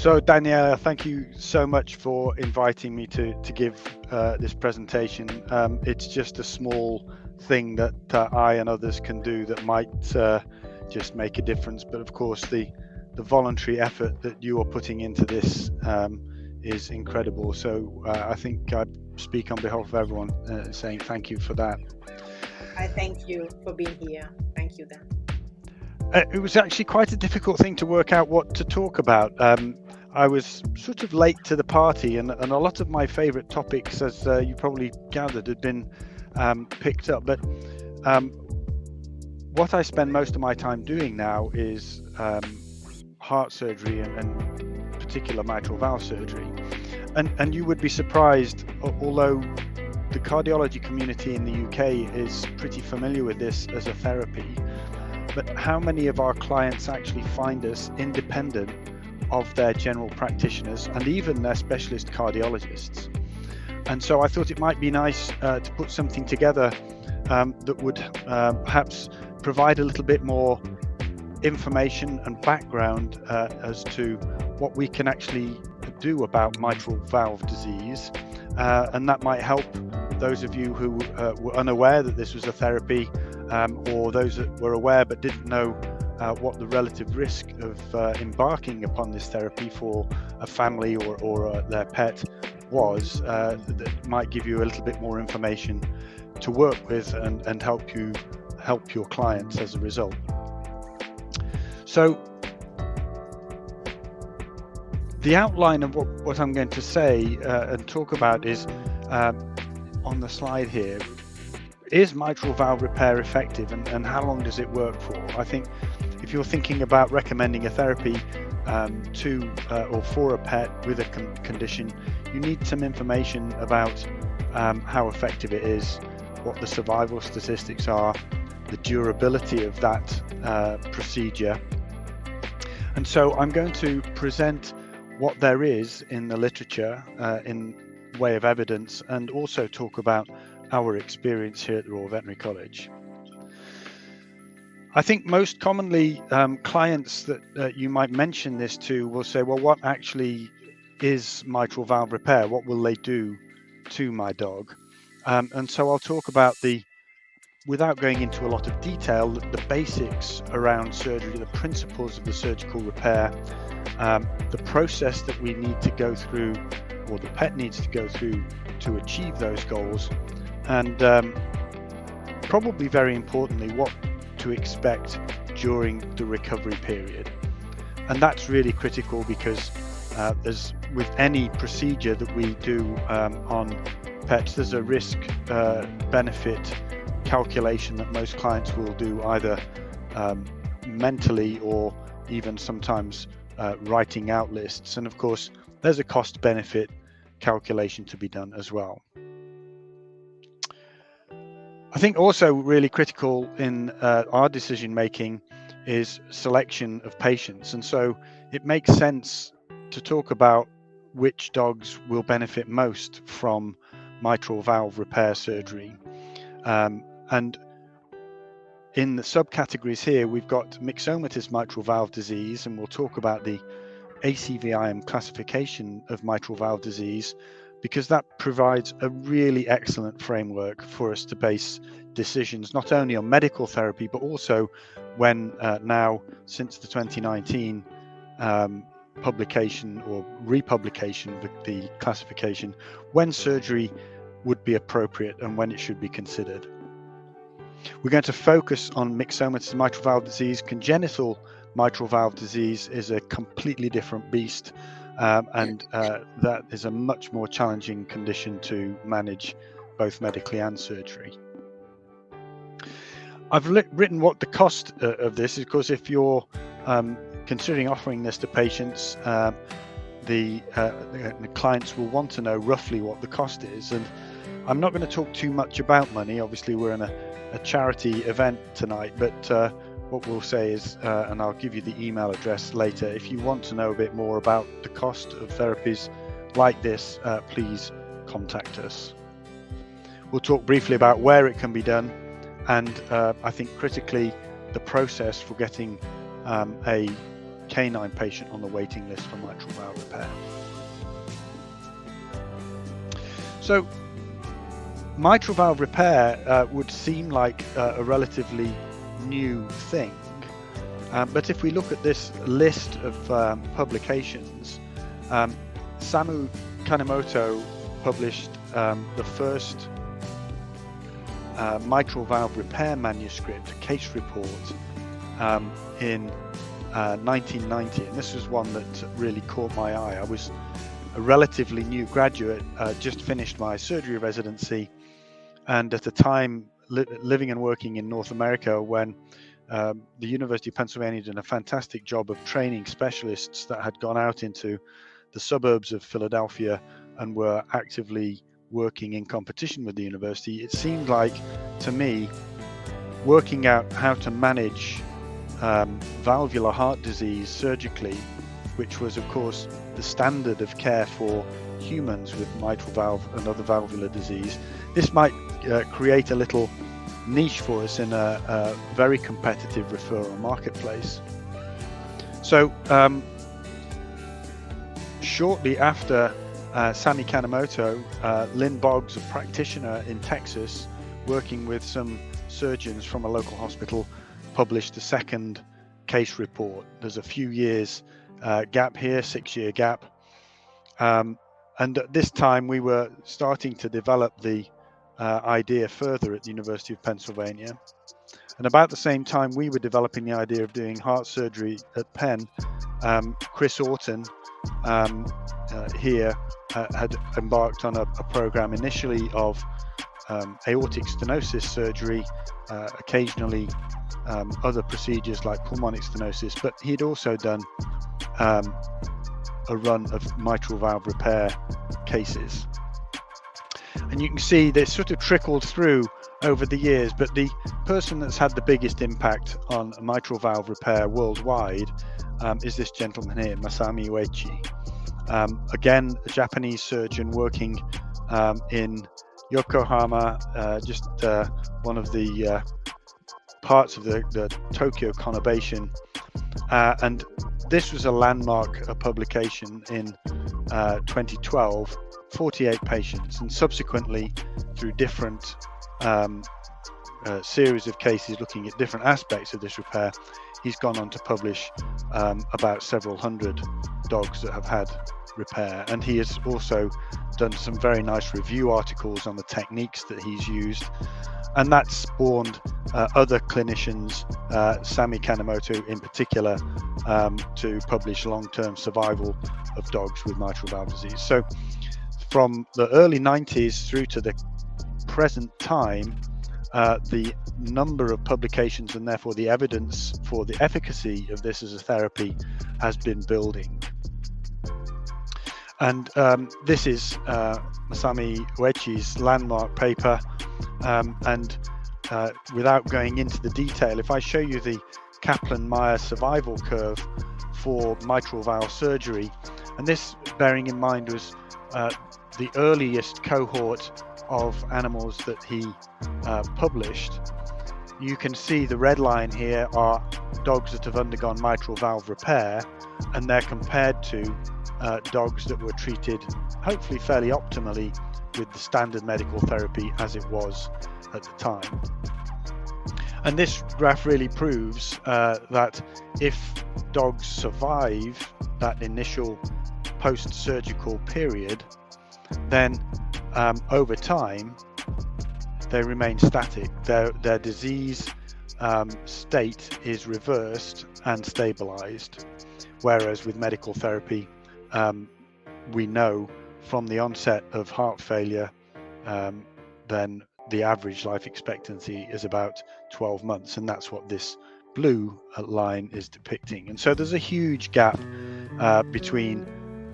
So Daniela, thank you so much for inviting me to give this presentation. It's just a small thing that I and others can do that might just make a difference. But of course, the voluntary effort that you are putting into this is incredible. So I think I speak on behalf of everyone saying thank you for that. I thank you for being here. Thank you, Dan. It was actually quite a difficult thing to work out what to talk about. I was sort of late to the party, and a lot of my favorite topics, as you probably gathered, had been picked up. But what I spend most of my time doing now is heart surgery and particular mitral valve surgery. And you would be surprised, although the cardiology community in the UK is pretty familiar with this as a therapy, but how many of our clients actually find us independent of their general practitioners and even their specialist cardiologists. And so I thought it might be nice to put something together that would perhaps provide a little bit more information and background as to what we can actually do about mitral valve disease, and that might help those of you who were unaware that this was a therapy, or those that were aware but didn't know what the relative risk of embarking upon this therapy for a family or their pet was. That might give you a little bit more information to work with and help your clients as a result. So the outline of what I'm going to say and talk about is on the slide here. Is mitral valve repair effective, and how long does it work for? I think if you're thinking about recommending a therapy to or for a pet with a condition, you need some information about how effective it is, what the survival statistics are, the durability of that procedure. And so I'm going to present what there is in the literature in way of evidence, and also talk about our experience here at the Royal Veterinary College. I think most commonly clients that you might mention this to will say, well, what actually is mitral valve repair? What will they do to my dog? And so I'll talk about without going into a lot of detail, the basics around surgery, the principles of the surgical repair, the process that we need to go through, or the pet needs to go through to achieve those goals, and probably very importantly, what to expect during the recovery period. And that's really critical because as with any procedure that we do on pets, there's a risk benefit calculation that most clients will do either mentally or even sometimes writing out lists. And of course, there's a cost benefit calculation to be done as well. I think also really critical in our decision making is selection of patients, and so it makes sense to talk about which dogs will benefit most from mitral valve repair surgery. And in the subcategories here, we've got myxomatous mitral valve disease, and we'll talk about the ACVIM classification of mitral valve disease, because that provides a really excellent framework for us to base decisions not only on medical therapy, but also when now, since the 2019 publication or republication of the classification, when surgery would be appropriate and when it should be considered. We're going to focus on myxomatous mitral valve disease. Congenital mitral valve disease is a completely different beast, and that is a much more challenging condition to manage, both medically and surgery. I've written what the cost of this is, because if you're considering offering this to patients, the clients will want to know roughly what the cost is. And I'm not going to talk too much about money. Obviously, we're in a charity event tonight, but what we'll say is, and I'll give you the email address later, if you want to know a bit more about the cost of therapies like this, please contact us. We'll talk briefly about where it can be done, and I think critically the process for getting a canine patient on the waiting list for mitral valve repair. So mitral valve repair would seem like a relatively new thing, but if we look at this list of publications, Samu Kanemoto published the first mitral valve repair manuscript, case report, in 1990, and this was one that really caught my eye. I was a relatively new graduate, just finished my surgery residency, and at the time living and working in North America when the University of Pennsylvania did a fantastic job of training specialists that had gone out into the suburbs of Philadelphia and were actively working in competition with the university. It seemed like, to me, working out how to manage valvular heart disease surgically, which was of course the standard of care for humans with mitral valve and other valvular disease, this might create a little niche for us in a very competitive referral marketplace. So shortly after Sami Kanemoto, Lynn Boggs, a practitioner in Texas, working with some surgeons from a local hospital, published the second case report. There's a few years gap here, 6-year gap. And at this time we were starting to develop the idea further at the University of Pennsylvania. And about the same time we were developing the idea of doing heart surgery at Penn, Chris Orton here had embarked on a program initially of aortic stenosis surgery, occasionally other procedures like pulmonic stenosis, but he'd also done a run of mitral valve repair cases. And you can see this sort of trickled through over the years, but the person that's had the biggest impact on mitral valve repair worldwide is this gentleman here, Masami Uechi. Again, a Japanese surgeon working in Yokohama, just one of the parts of the Tokyo conurbation, and this was a landmark publication in 2012, 48 patients, and subsequently through different series of cases looking at different aspects of this repair, he's gone on to publish about several hundred dogs that have had repair, and he has also done some very nice review articles on the techniques that he's used, and that's spawned other clinicians, Sami Kanemoto in particular, to publish long-term survival of dogs with mitral valve disease. So from the early 90s through to the present time, the number of publications and therefore the evidence for the efficacy of this as a therapy has been building. And this is Masami Uechi's landmark paper, and without going into the detail, if I show you the Kaplan-Meier survival curve for mitral valve surgery, and this, bearing in mind, was the earliest cohort of animals that he published, you can see the red line here are dogs that have undergone mitral valve repair, and they're compared to dogs that were treated hopefully fairly optimally with the standard medical therapy as it was at the time. And this graph really proves that if dogs survive that initial post-surgical period, then over time they remain static. Their disease state is reversed and stabilized, whereas with medical therapy, we know from the onset of heart failure, then the average life expectancy is about 12 months, and that's what this blue line is depicting. And so there's a huge gap between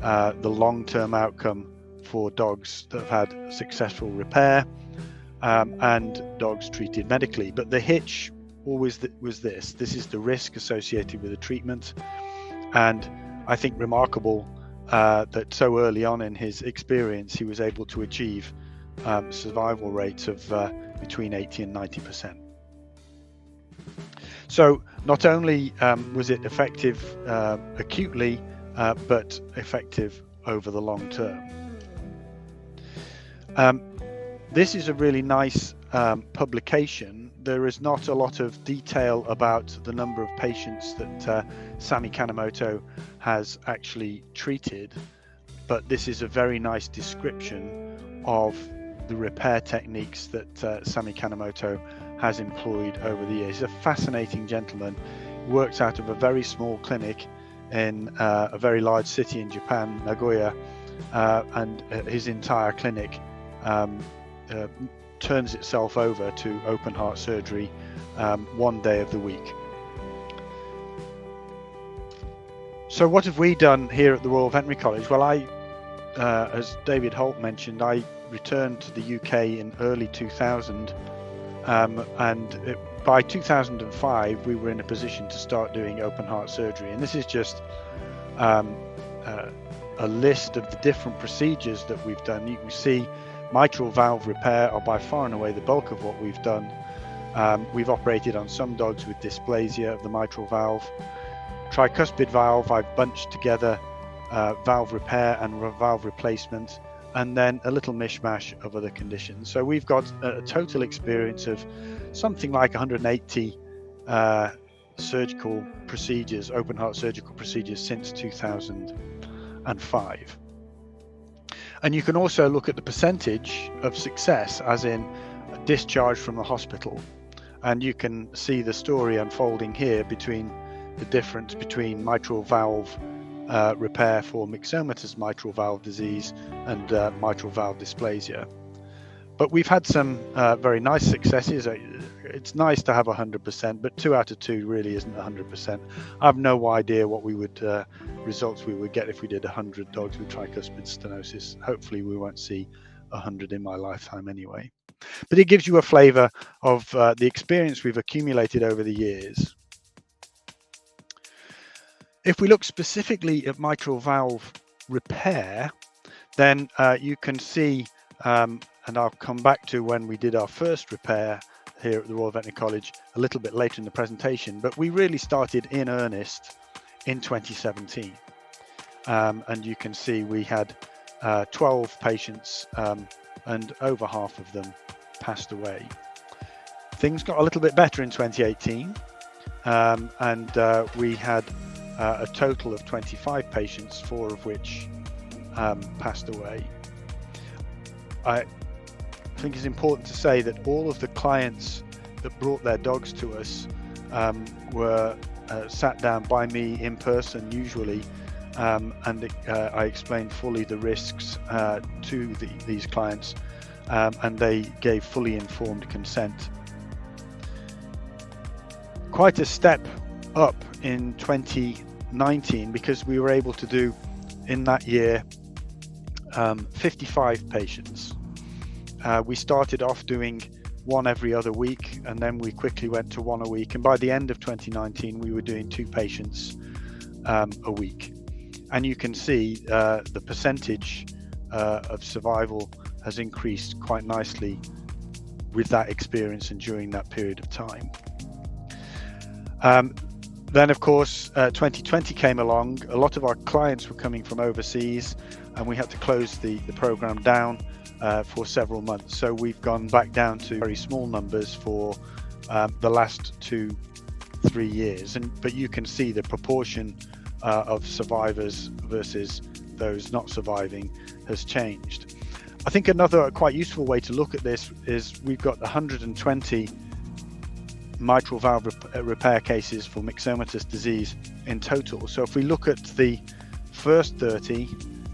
the long-term outcome for dogs that have had successful repair and dogs treated medically. But the hitch always was this is the risk associated with the treatment, and I think remarkable that so early on in his experience he was able to achieve survival rates of between 80 and 90%. So not only was it effective acutely, but effective over the long term. This is a really nice publication. There is not a lot of detail about the number of patients that Sami Kanemoto has actually treated, but this is a very nice description of the repair techniques that Sami Kanemoto has employed over the years. He's a fascinating gentleman. He works out of a very small clinic in a very large city in Japan, Nagoya, and his entire clinic turns itself over to open heart surgery one day of the week. So what have we done here at the Royal Veterinary College? Well, as David Holt mentioned, I returned to the UK in early 2000, and by 2005 we were in a position to start doing open heart surgery. And this is just a list of the different procedures that we've done. You can see mitral valve repair are by far and away the bulk of what we've done. We've operated on some dogs with dysplasia of the mitral valve. Tricuspid valve, I've bunched together valve repair and valve replacement, and then a little mishmash of other conditions. So we've got a total experience of something like 180 surgical procedures, open heart surgical procedures since 2005. And you can also look at the percentage of success, as in discharge from the hospital. And you can see the story unfolding here between the difference between mitral valve repair for myxomatous mitral valve disease and mitral valve dysplasia. But we've had some very nice successes. It's nice to have 100%, but 2 out of 2 really isn't 100%. I have no idea what results we would get if we did 100 dogs with tricuspid stenosis. Hopefully we won't see 100 in my lifetime anyway. But it gives you a flavour of the experience we've accumulated over the years. If we look specifically at mitral valve repair, then you can see, and I'll come back to when we did our first repair here at the Royal Veterinary College a little bit later in the presentation, but we really started in earnest in 2017. And you can see we had 12 patients and over half of them passed away. Things got a little bit better in 2018, and we had a total of 25 patients, 4 of which passed away. I think it's important to say that all of the clients that brought their dogs to us were sat down by me in person usually, and I explained fully the risks to these clients, and they gave fully informed consent. Quite a step up in 2019, because we were able to do in that year 55 patients. We started off doing 1 every other week, and then we quickly went to 1 a week, and by the end of 2019 we were doing 2 patients a week. And you can see the percentage of survival has increased quite nicely with that experience and during that period of time. Then of course 2020 came along. A lot of our clients were coming from overseas, and we had to close the program down for several months. So we've gone back down to very small numbers for the last 2-3 years. But you can see the proportion of survivors versus those not surviving has changed. I think another quite useful way to look at this is we've got 120 mitral valve repair cases for myxomatous disease in total. So if we look at the first 30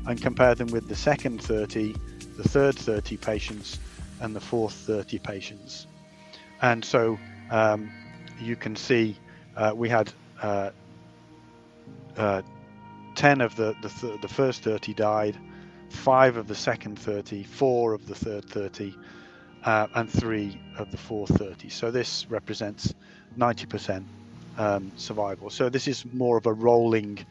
and compare them with the second 30, the third 30 patients, and the fourth 30 patients, and so you can see we had 10 of the first 30 died, 5 of the second 30, 4 of the third 30, and 3 of the fourth 30. So this represents 90% survival. So this is more of a rolling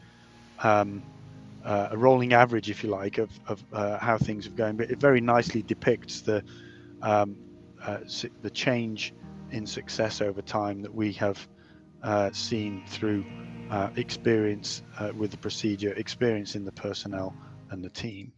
average, if you like, of how things are going. But it very nicely depicts the change in success over time that we have seen through experience with the procedure, experience in the personnel and the team.